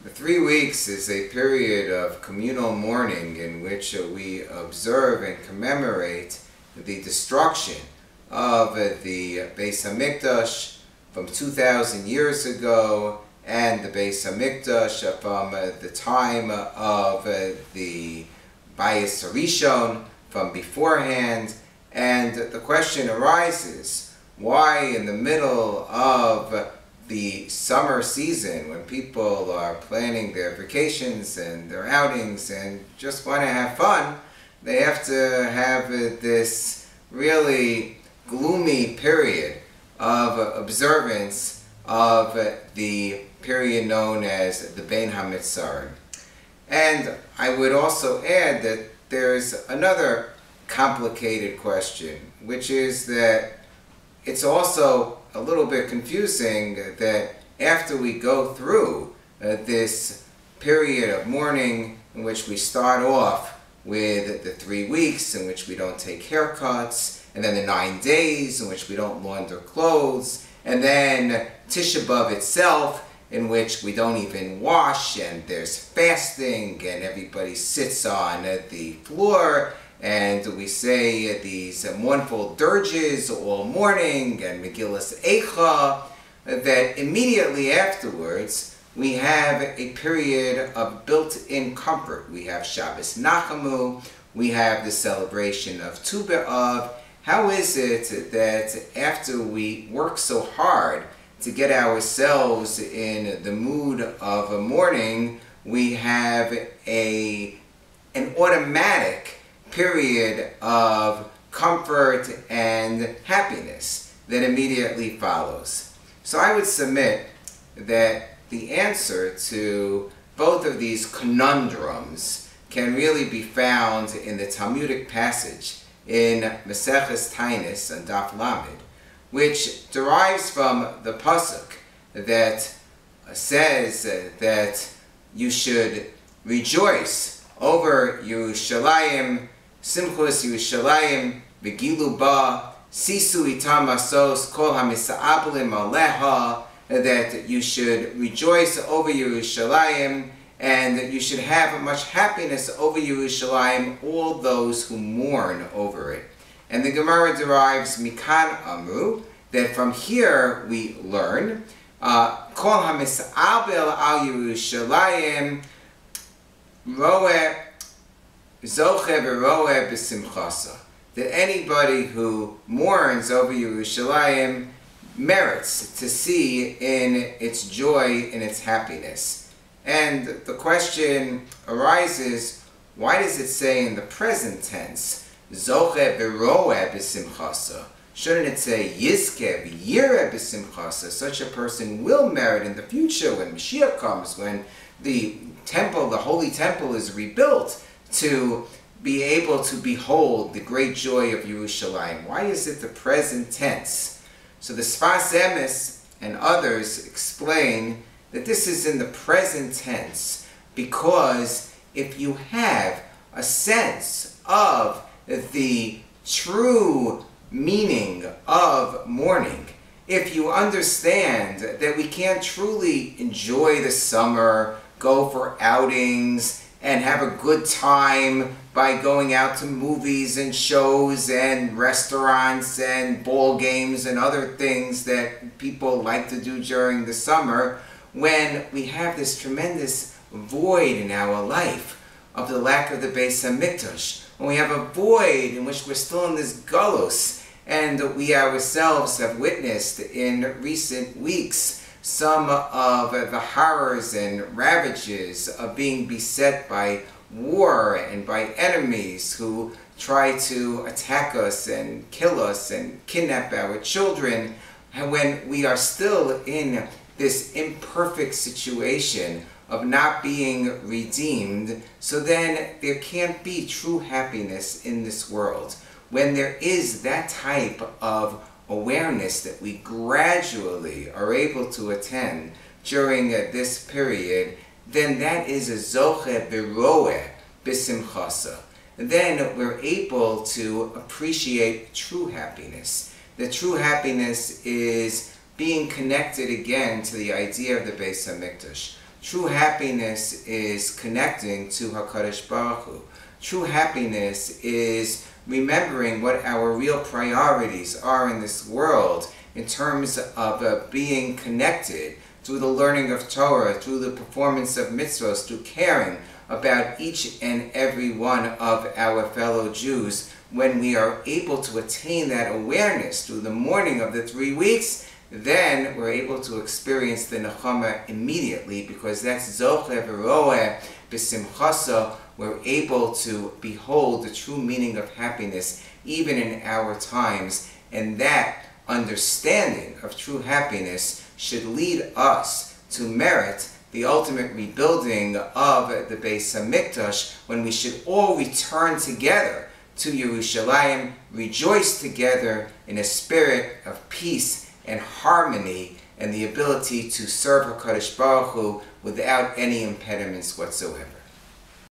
The 3 weeks is a period of communal mourning in which we observe and commemorate the destruction of the Beis HaMikdash from 2,000 years ago and the Beis HaMikdash from the time of the Bayis Rishon from beforehand. And the question arises, why in the middle of the summer season, when people are planning their vacations and their outings and just want to have fun, they have to have this really gloomy period of observance of the period known as the Bein HaMitzarim. And I would also add that there's another complicated question, which is that it's also a little bit confusing that after we go through this period of mourning in which we start off with the 3 weeks in which we don't take haircuts, and then the 9 days in which we don't launder clothes, and then Tisha B'Av itself in which we don't even wash, and there's fasting, and everybody sits on the floor, and we say these mournful dirges all morning, and Megillas Eicha, that immediately afterwards we have a period of built-in comfort. We have Shabbos Nachamu, we have the celebration of Tu B'Av. How is it that after we work so hard to get ourselves in the mood of a mourning, we have an automatic period of comfort and happiness that immediately follows? So I would submit that the answer to both of these conundrums can really be found in the Talmudic passage in Maseches Tainis on Daf Lamed, which derives from the pasuk that says that you should rejoice over Yerushalayim, Simchus Yerushalayim v'gilu ba, sisu itam asos kol hamisa'ablim aleha, that you should rejoice over Yerushalayim and that you should have much happiness over Yerushalayim, all those who mourn over it. And the Gemara derives Mikan Amru, that from here we learn Kol hamisa'abel al Yerushalayim roeh zoche v'roeh b'simchasa, that anybody who mourns over Yerushalayim merits to see in its joy, in its happiness. And the question arises, why does it say in the present tense, Zoche v'roeh b'simchasa? Shouldn't it say, Yizke v'yireh b'simchasa? Such a person will merit in the future when Mashiach comes, when the temple, the holy temple, is rebuilt, to be able to behold the great joy of Yerushalayim. Why is it the present tense? So the Sfas Emes and others explain that this is in the present tense because if you have a sense of the true meaning of mourning, if you understand that we can't truly enjoy the summer, go for outings, and have a good time by going out to movies and shows and restaurants and ball games and other things that people like to do during the summer, when we have this tremendous void in our life of the lack of the Beis HaMikdash, when we have a void in which we're still in this galus, and we ourselves have witnessed in recent weeks some of the horrors and ravages of being beset by war and by enemies who try to attack us and kill us and kidnap our children, and when we are still in this imperfect situation of not being redeemed, so then there can't be true happiness in this world. When there is that type of awareness that we gradually are able to attend during this period, then that is a zoche v'roeh b'simchasa. Then we're able to appreciate true happiness. The true happiness is being connected again to the idea of the Beis HaMikdash. True happiness is connecting to HaKadosh Baruch Hu. True happiness is remembering what our real priorities are in this world in terms of being connected through the learning of Torah, through the performance of mitzvahs, through caring about each and every one of our fellow Jews. When we are able to attain that awareness through the mourning of the 3 weeks, then we're able to experience the nechama immediately, because that's zoche v'roeh b'simchasa. We're able to behold the true meaning of happiness even in our times, and that understanding of true happiness should lead us to merit the ultimate rebuilding of the Beis HaMikdash, when we should all return together to Yerushalayim, rejoice together in a spirit of peace and harmony, and the ability to serve HaKadosh Baruch Hu without any impediments whatsoever.